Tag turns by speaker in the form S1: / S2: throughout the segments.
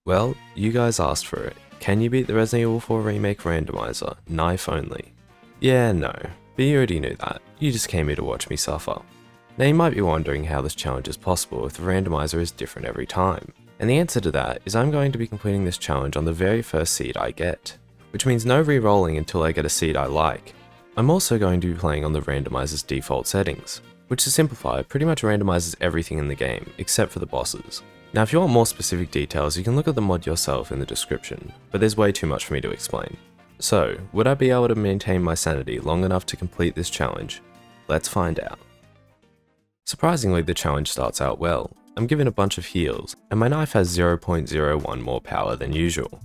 S1: Well, you guys asked for it. Can you beat the Resident Evil 4 Remake Randomizer, knife only? Yeah, no, but you already knew that. You just came here to watch me suffer. Now you might be wondering how this challenge is possible if the randomizer is different every time. And the answer to that is I'm going to be completing this challenge on the very first seed I get, which means no re-rolling until I get a seed I like. I'm also going to be playing on the randomizer's default settings, which to simplify pretty much randomizes everything in the game except for the bosses. Now if you want more specific details you can look at the mod yourself in the description, but there's way too much for me to explain. So, would I be able to maintain my sanity long enough to complete this challenge? Let's find out. Surprisingly, the challenge starts out well. I'm given a bunch of heals, and my knife has 0.01 more power than usual.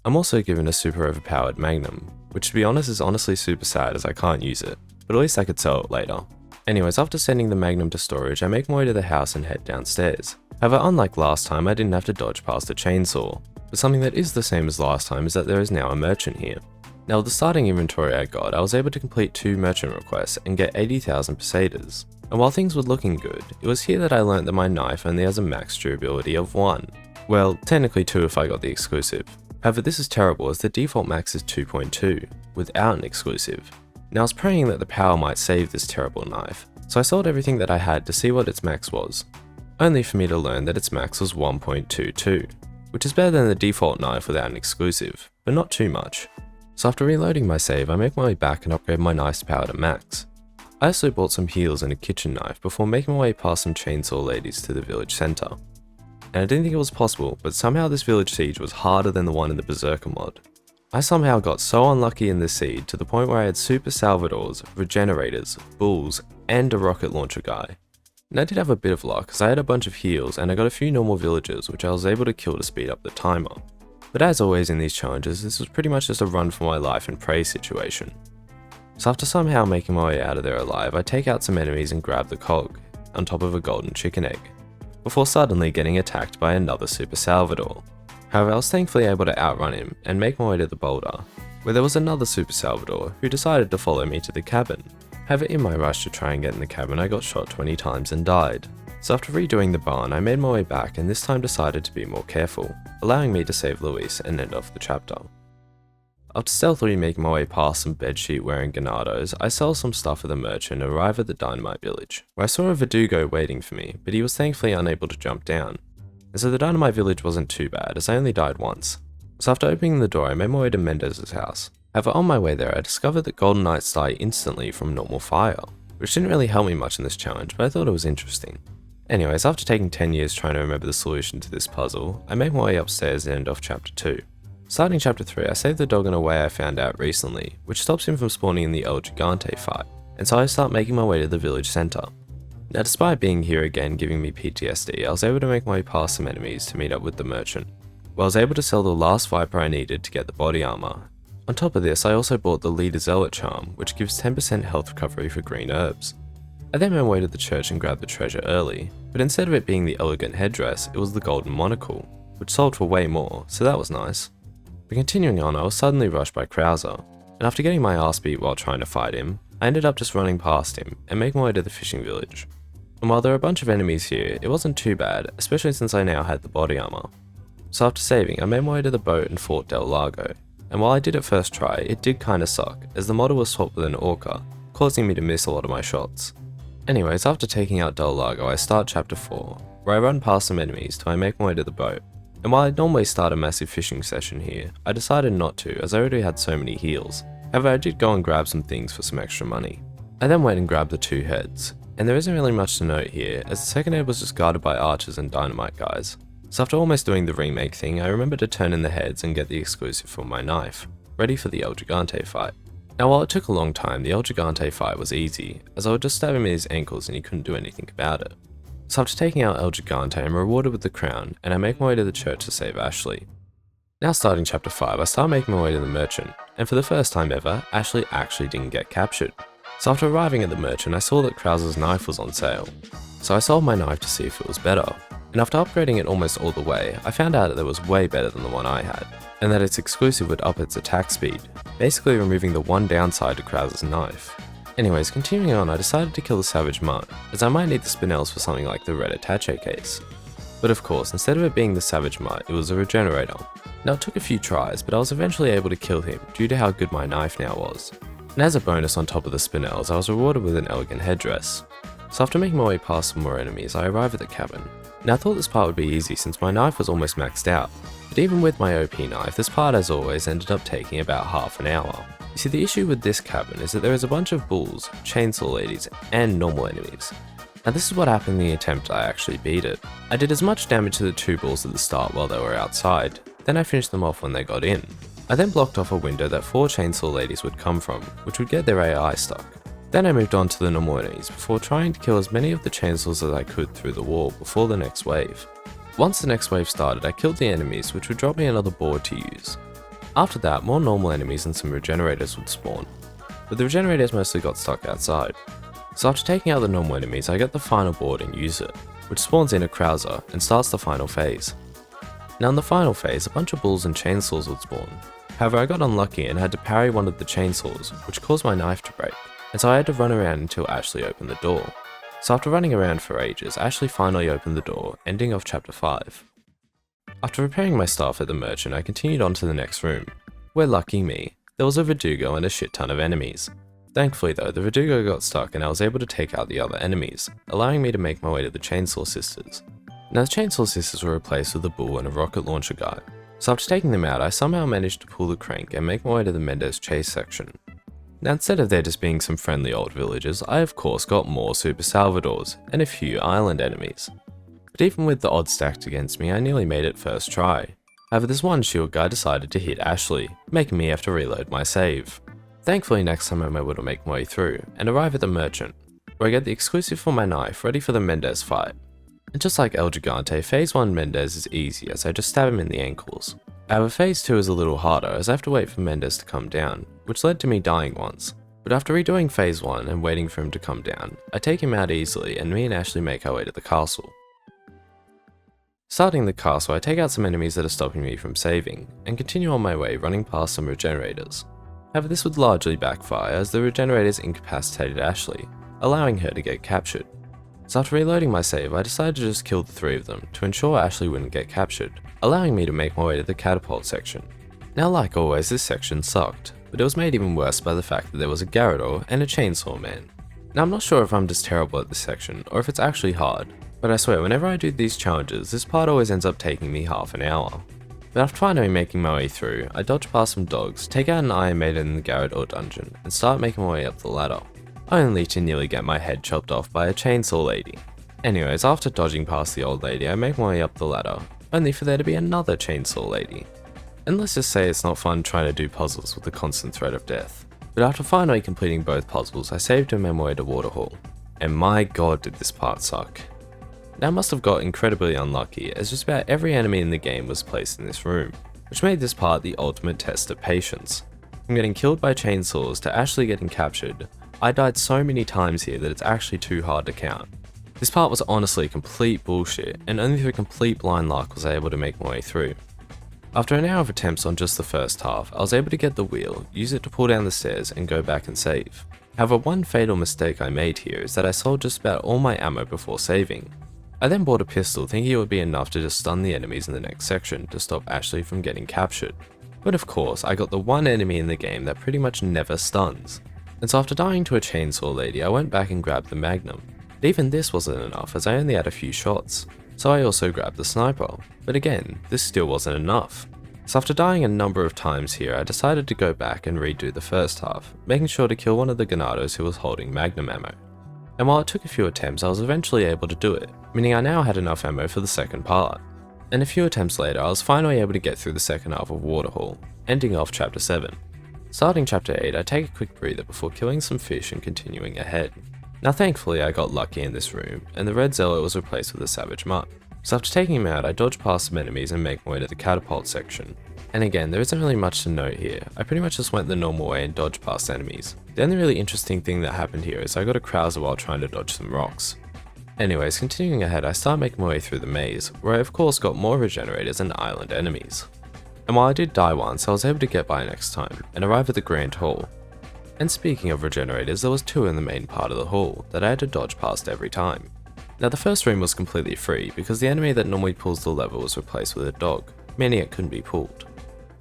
S1: I'm also given a super overpowered magnum, which to be honest is honestly super sad as I can't use it, but at least I could sell it later. Anyways, after sending the magnum to storage, I make my way to the house and head downstairs. However, unlike last time, I didn't have to dodge past a chainsaw, but something that is the same as last time is that there is now a merchant here. Now with the starting inventory I got, I was able to complete 2 merchant requests and get 80,000 pesetas. And while things were looking good, it was here that I learnt that my knife only has a max durability of 1. Well, technically 2 if I got the exclusive. However, this is terrible as the default max is 2.2, without an exclusive. Now I was praying that the power might save this terrible knife, so I sold everything that I had to see what its max was, only for me to learn that its max was 1.22, which is better than the default knife without an exclusive, but not too much. So after reloading my save, I make my way back and upgrade my knife's power to max. I also bought some heals and a kitchen knife before making my way past some chainsaw ladies to the village centre. And I didn't think it was possible, but somehow this village siege was harder than the one in the Berserker mod. I somehow got so unlucky in this siege to the point where I had super salvadors, regenerators, bulls, and a rocket launcher guy. And I did have a bit of luck as I had a bunch of heals and I got a few normal villagers which I was able to kill to speed up the timer. But as always in these challenges, this was pretty much just a run for my life and pray situation. So after somehow making my way out of there alive, I take out some enemies and grab the cog, on top of a golden chicken egg, before suddenly getting attacked by another Super Salvador. However, I was thankfully able to outrun him and make my way to the boulder, where there was another Super Salvador who decided to follow me to the cabin. However, in my rush to try and get in the cabin, I got shot 20 times and died. So after redoing the barn, I made my way back and this time decided to be more careful, allowing me to save Luis and end off the chapter. After stealthily making my way past some bedsheet wearing ganados, I sell some stuff at the merchant and arrive at the dynamite village, where I saw a Verdugo waiting for me, but he was thankfully unable to jump down. And so the dynamite village wasn't too bad, as I only died once. So after opening the door, I made my way to Mendez's house. However, on my way there, I discovered that golden knights die instantly from normal fire, which didn't really help me much in this challenge, but I thought it was interesting. Anyways, after taking 10 years trying to remember the solution to this puzzle, I make my way upstairs and end off chapter 2. Starting chapter 3, I save the dog in a way I found out recently, which stops him from spawning in the El Gigante fight, and so I start making my way to the village centre. Now despite being here again giving me PTSD, I was able to make my way past some enemies to meet up with the merchant, where I was able to sell the last viper I needed to get the body armour. On top of this, I also bought the Leader Zealot charm, which gives 10% health recovery for green herbs. I then made my way to the church and grabbed the treasure early, but instead of it being the elegant headdress, it was the golden monocle, which sold for way more, so that was nice. But continuing on, I was suddenly rushed by Krauser, and after getting my ass beat while trying to fight him, I ended up just running past him and making my way to the fishing village. And while there are a bunch of enemies here, it wasn't too bad, especially since I now had the body armor. So after saving, I made my way to the boat and fought Del Lago, and while I did at first try, it did kinda suck, as the model was swapped with an Orca, causing me to miss a lot of my shots. Anyways, after taking out Del Lago, I start chapter 4, where I run past some enemies till I make my way to the boat. And while I'd normally start a massive fishing session here, I decided not to as I already had so many heals. However, I did go and grab some things for some extra money. I then went and grabbed the 2 heads, and there isn't really much to note here as the second head was just guarded by archers and dynamite guys. So after almost doing the remake thing, I remembered to turn in the heads and get the exclusive for my knife, ready for the El Gigante fight. Now while it took a long time, the El Gigante fight was easy, as I would just stab him in his ankles and he couldn't do anything about it. So after taking out El Gigante, I'm rewarded with the crown, and I make my way to the church to save Ashley. Now starting chapter 5, I start making my way to the merchant, and for the first time ever, Ashley actually didn't get captured. So after arriving at the merchant, I saw that Krauser's knife was on sale. So I sold my knife to see if it was better, and after upgrading it almost all the way, I found out that it was way better than the one I had, and that its exclusive would up its attack speed, basically removing the one downside to Krauser's knife. Anyways, continuing on, I decided to kill the Savage Mutt, as I might need the spinels for something like the Red Attache case. But of course, instead of it being the savage mutt, it was a regenerator. Now it took a few tries, but I was eventually able to kill him due to how good my knife now was. And as a bonus on top of the spinels, I was rewarded with an elegant headdress. So after making my way past some more enemies, I arrive at the cabin. Now I thought this part would be easy since my knife was almost maxed out, but even with my OP knife, this part as always ended up taking about half an hour. You see, the issue with this cabin is that there is a bunch of bulls, chainsaw ladies, and normal enemies. Now this is what happened in the attempt I actually beat it. I did as much damage to the 2 bulls at the start while they were outside, then I finished them off when they got in. I then blocked off a window that 4 chainsaw ladies would come from, which would get their AI stuck. Then I moved on to the normal enemies before trying to kill as many of the chainsaws as I could through the wall before the next wave. Once the next wave started, I killed the enemies, which would drop me another board to use. After that, more normal enemies and some regenerators would spawn, but the regenerators mostly got stuck outside. So after taking out the normal enemies, I get the final board and use it, which spawns in a Krauser and starts the final phase. Now in the final phase, a bunch of bulls and chainsaws would spawn. However, I got unlucky and had to parry one of the chainsaws, which caused my knife to break, and so I had to run around until Ashley opened the door. So after running around for ages, Ashley finally opened the door, ending off chapter 5. After repairing my stuff at the merchant, I continued on to the next room, where lucky me, there was a Verdugo and a shit ton of enemies. Thankfully though, the Verdugo got stuck and I was able to take out the other enemies, allowing me to make my way to the Chainsaw Sisters. Now the Chainsaw Sisters were replaced with a bull and a rocket launcher guy, so after taking them out I somehow managed to pull the crank and make my way to the Mendez Chase section. Now instead of there just being some friendly old villagers, I of course got more Super Salvadors and a few island enemies. But even with the odds stacked against me, I nearly made it first try. However, this one shield guy decided to hit Ashley, making me have to reload my save. Thankfully next time I'm able to make my way through and arrive at the merchant, where I get the exclusive for my knife ready for the Mendez fight. And just like El Gigante, phase 1 Mendez is easy as I just stab him in the ankles. However, phase 2 is a little harder as I have to wait for Mendez to come down, which led to me dying once. But after redoing phase 1 and waiting for him to come down, I take him out easily and me and Ashley make our way to the castle. Starting the castle, I take out some enemies that are stopping me from saving, and continue on my way running past some regenerators. However, this would largely backfire as the regenerators incapacitated Ashley, allowing her to get captured. So after reloading my save, I decided to just kill the 3 of them to ensure Ashley wouldn't get captured, allowing me to make my way to the catapult section. Now like always, this section sucked, but it was made even worse by the fact that there was a Garrador and a Chainsaw Man. Now I'm not sure if I'm just terrible at this section or if it's actually hard, but I swear whenever I do these challenges, this part always ends up taking me half an hour. But after finally making my way through, I dodge past some dogs, take out an Iron Maiden in the Garrador dungeon, and start making my way up the ladder, only to nearly get my head chopped off by a chainsaw lady. Anyways, after dodging past the old lady, I make my way up the ladder, only for there to be another chainsaw lady. And let's just say it's not fun trying to do puzzles with the constant threat of death. But after finally completing both puzzles, I saved and made my way to Waterhall. And my god did this part suck. Now I must have got incredibly unlucky as just about every enemy in the game was placed in this room, which made this part the ultimate test of patience. From getting killed by chainsaws to Ashley getting captured, I died so many times here that it's actually too hard to count. This part was honestly complete bullshit, and only through complete blind luck was I able to make my way through. After an hour of attempts on just the first half, I was able to get the wheel, use it to pull down the stairs and go back and save. However, one fatal mistake I made here is that I sold just about all my ammo before saving. I then bought a pistol thinking it would be enough to just stun the enemies in the next section to stop Ashley from getting captured. But of course, I got the one enemy in the game that pretty much never stuns. And so after dying to a chainsaw lady, I went back and grabbed the Magnum. But even this wasn't enough as I only had a few shots, so I also grabbed the sniper. But again, this still wasn't enough. So after dying a number of times here, I decided to go back and redo the first half, making sure to kill one of the Ganados who was holding Magnum ammo. And while it took a few attempts, I was eventually able to do it, meaning I now had enough ammo for the second part. And a few attempts later, I was finally able to get through the second half of Waterhall, ending off chapter 7. Starting chapter 8, I take a quick breather before killing some fish and continuing ahead. Now thankfully I got lucky in this room, and the red zealot was replaced with a savage mutt. So after taking him out, I dodge past some enemies and make my way to the catapult section. And again, there isn't really much to note here, I pretty much just went the normal way and dodged past enemies. The only really interesting thing that happened here is I got a Krauser while trying to dodge some rocks. Anyways, continuing ahead, I start making my way through the maze, where I of course got more regenerators and island enemies. And while I did die once, I was able to get by next time, and arrive at the Grand Hall. And speaking of regenerators, there was 2 in the main part of the hall, that I had to dodge past every time. Now the first room was completely free because the enemy that normally pulls the lever was replaced with a dog, meaning it couldn't be pulled.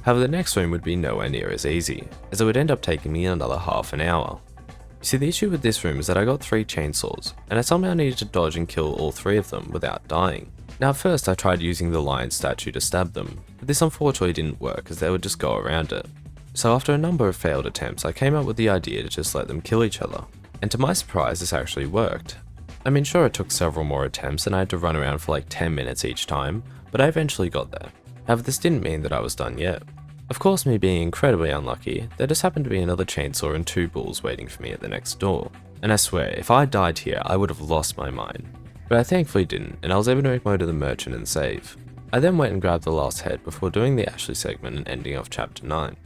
S1: However, the next room would be nowhere near as easy, as it would end up taking me another half an hour. You see, the issue with this room is that I got 3 chainsaws, and I somehow needed to dodge and kill all 3 of them without dying. Now at first I tried using the lion statue to stab them, but this unfortunately didn't work as they would just go around it. So after a number of failed attempts, I came up with the idea to just let them kill each other, and to my surprise this actually worked. I mean, sure, it took several more attempts and I had to run around for like 10 minutes each time, but I eventually got there. However, this didn't mean that I was done yet. Of course, me being incredibly unlucky, there just happened to be another chainsaw and 2 bulls waiting for me at the next door, and I swear, if I died here, I would have lost my mind. But I thankfully didn't, and I was able to make my way to the merchant and save. I then went and grabbed the last head before doing the Ashley segment and ending off chapter 9.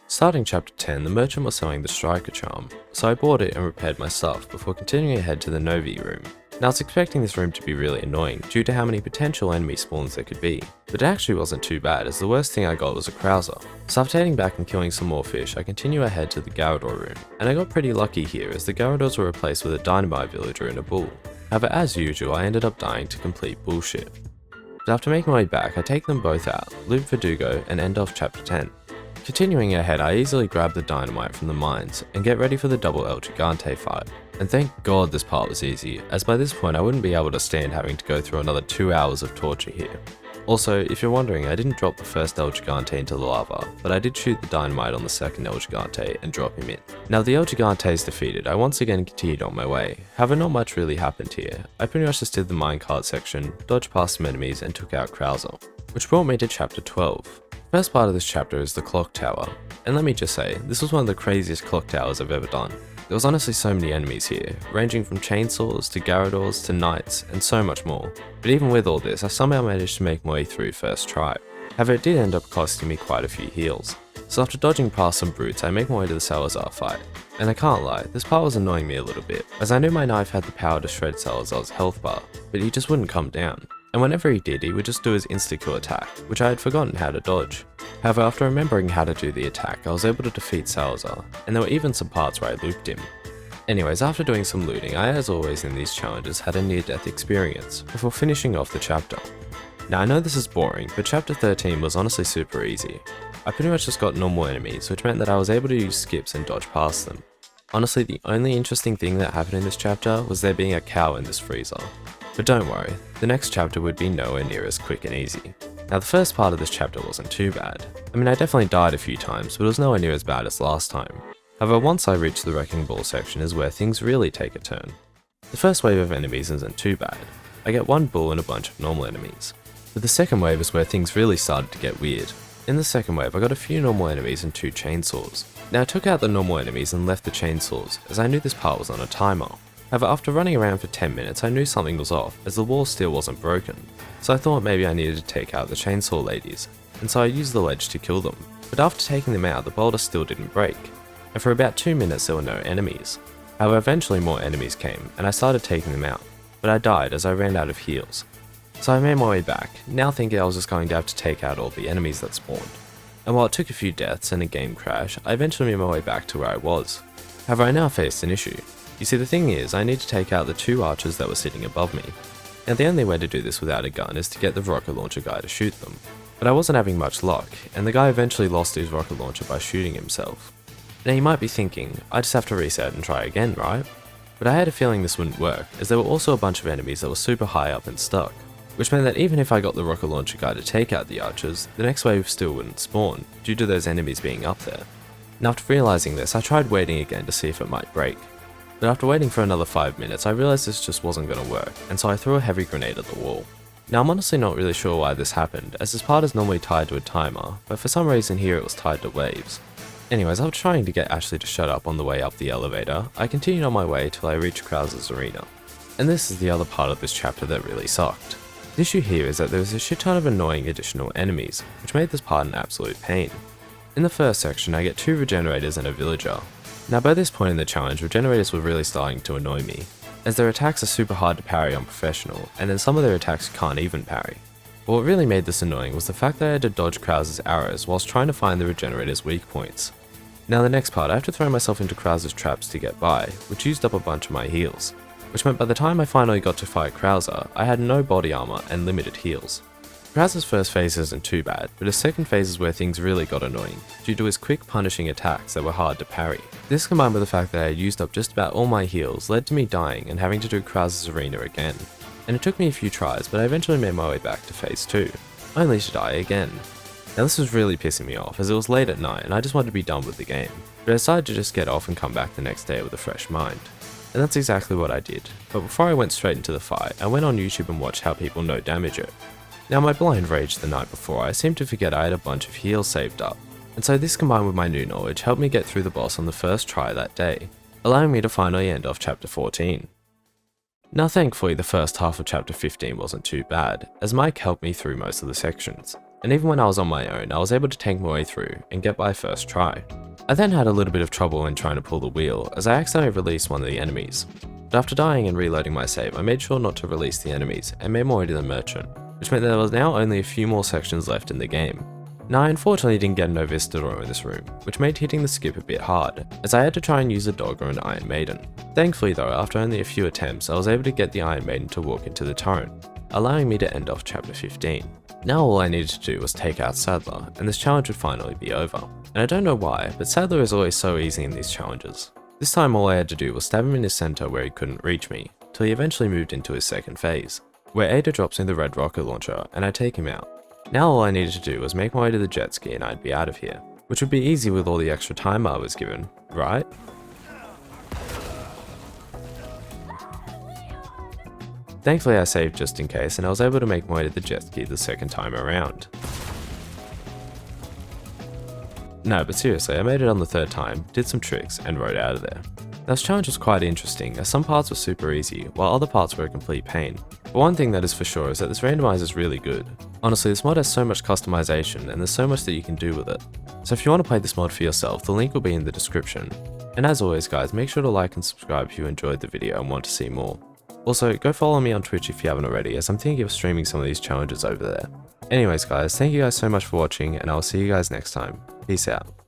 S1: Starting chapter 10, the merchant was selling the striker charm, so I bought it and repaired my stuff before continuing ahead to the Novi room. Now I was expecting this room to be really annoying due to how many potential enemy spawns there could be, but it actually wasn't too bad as the worst thing I got was a Krauser. So after heading back and killing some more fish, I continue ahead to the Garrador room, and I got pretty lucky here as the Garradors were replaced with a dynamite villager and a bull. However, as usual, I ended up dying to complete bullshit. But after making my way back, I take them both out, loot Verdugo, and end off chapter 10. Continuing ahead, I easily grab the dynamite from the mines and get ready for the double El Gigante fight. And thank God this part was easy, as by this point I wouldn't be able to stand having to go through another 2 hours of torture here. Also, if you're wondering, I didn't drop the first El Gigante into the lava, but I did shoot the dynamite on the second El Gigante and drop him in. Now the El Gigante is defeated, I once again continued on my way. However, not much really happened here. I pretty much just did the minecart section, dodged past some enemies and took out Krauser. Which brought me to chapter 12. The first part of this chapter is the clock tower, and let me just say, this was one of the craziest clock towers I've ever done. There was honestly so many enemies here, ranging from chainsaws to Garradors to knights and so much more, but even with all this I somehow managed to make my way through first try. However, it did end up costing me quite a few heals. So after dodging past some brutes I make my way to the Salazar fight, and I can't lie, this part was annoying me a little bit, as I knew my knife had the power to shred Salazar's health bar, but he just wouldn't come down. And whenever he did, he would just do his insta-kill attack, which I had forgotten how to dodge. However, after remembering how to do the attack, I was able to defeat Salazar, and there were even some parts where I looped him. Anyways, after doing some looting, I as always in these challenges had a near-death experience, before finishing off the chapter. Now I know this is boring, but chapter 13 was honestly super easy. I pretty much just got normal enemies, which meant that I was able to use skips and dodge past them. Honestly, the only interesting thing that happened in this chapter was there being a cow in this freezer. But don't worry, the next chapter would be nowhere near as quick and easy. Now the first part of this chapter wasn't too bad. I mean, I definitely died a few times, but it was nowhere near as bad as last time. However, once I reach the Wrecking Ball section is where things really take a turn. The first wave of enemies isn't too bad. I get 1 bull and a bunch of normal enemies. But the second wave is where things really started to get weird. In the second wave I got a few normal enemies and 2 chainsaws. Now I took out the normal enemies and left the chainsaws, as I knew this part was on a timer. However, after running around for 10 minutes I knew something was off, as the wall still wasn't broken. So I thought maybe I needed to take out the chainsaw ladies, and so I used the ledge to kill them. But after taking them out, the boulder still didn't break, and for about 2 minutes there were no enemies. However, eventually more enemies came, and I started taking them out, but I died as I ran out of heals. So I made my way back, now thinking I was just going to have to take out all the enemies that spawned. And while it took a few deaths and a game crash, I eventually made my way back to where I was. However, I now faced an issue. You see, the thing is, I need to take out the 2 archers that were sitting above me. And the only way to do this without a gun is to get the rocket launcher guy to shoot them. But I wasn't having much luck, and the guy eventually lost his rocket launcher by shooting himself. Now you might be thinking, I just have to reset and try again, right? But I had a feeling this wouldn't work, as there were also a bunch of enemies that were super high up and stuck. Which meant that even if I got the rocket launcher guy to take out the archers, the next wave still wouldn't spawn, due to those enemies being up there. And after realizing this, I tried waiting again to see if it might break. But after waiting for another 5 minutes, I realized this just wasn't going to work, and so I threw a heavy grenade at the wall. Now I'm honestly not really sure why this happened, as this part is normally tied to a timer, but for some reason here it was tied to waves. Anyways, I was trying to get Ashley to shut up on the way up the elevator. I continued on my way till I reached Krauser's arena. And this is the other part of this chapter that really sucked. The issue here is that there was a shit ton of annoying additional enemies, which made this part an absolute pain. In the first section I get 2 regenerators and a villager. Now by this point in the challenge, regenerators were really starting to annoy me, as their attacks are super hard to parry on professional, and then some of their attacks you can't even parry. But what really made this annoying was the fact that I had to dodge Krauser's arrows whilst trying to find the regenerator's weak points. Now the next part, I have to throw myself into Krauser's traps to get by, which used up a bunch of my heals. which meant by the time I finally got to fight Krauser, I had no body armor and limited heals. Krauser's first phase isn't too bad, but his second phase is where things really got annoying, due to his quick punishing attacks that were hard to parry. This combined with the fact that I had used up just about all my heals led to me dying and having to do Krauser's arena again. And it took me a few tries, but I eventually made my way back to phase 2, only to die again. Now this was really pissing me off, as it was late at night and I just wanted to be done with the game, but I decided to just get off and come back the next day with a fresh mind. And that's exactly what I did, but before I went straight into the fight, I went on YouTube and watched how people no damage it. Now my blind rage the night before, I seemed to forget I had a bunch of heals saved up, and so this combined with my new knowledge helped me get through the boss on the first try that day, allowing me to finally end off chapter 14. Now thankfully the first half of chapter 15 wasn't too bad, as Mike helped me through most of the sections, and even when I was on my own I was able to tank my way through and get by first try. I then had a little bit of trouble when trying to pull the wheel, as I accidentally released one of the enemies, but after dying and reloading my save I made sure not to release the enemies and made my way to the merchant, which meant there was now only a few more sections left in the game. Now I unfortunately didn't get no Vistador in this room, which made hitting the skip a bit hard, as I had to try and use a dog or an Iron Maiden. Thankfully though, after only a few attempts I was able to get the Iron Maiden to walk into the turret, allowing me to end off chapter 15. Now all I needed to do was take out Sadler, and this challenge would finally be over. And I don't know why, but Sadler is always so easy in these challenges. This time all I had to do was stab him in his center where he couldn't reach me, till he eventually moved into his second phase, where Ada drops me the red rocket launcher and I take him out. Now all I needed to do was make my way to the jet ski and I'd be out of here, which would be easy with all the extra time I was given, right? Thankfully I saved just in case and I was able to make my way to the jet ski the second time around. No, but seriously, I made it on the third time, did some tricks, and rode out of there. Now this challenge was quite interesting, as some parts were super easy, while other parts were a complete pain. But one thing that is for sure is that this randomizer is really good. Honestly, this mod has so much customization, and there's so much that you can do with it. So if you want to play this mod for yourself, the link will be in the description. And as always guys, make sure to like and subscribe if you enjoyed the video and want to see more. Also, go follow me on Twitch if you haven't already, as I'm thinking of streaming some of these challenges over there. Anyways guys, thank you guys so much for watching, and I'll see you guys next time. Peace out.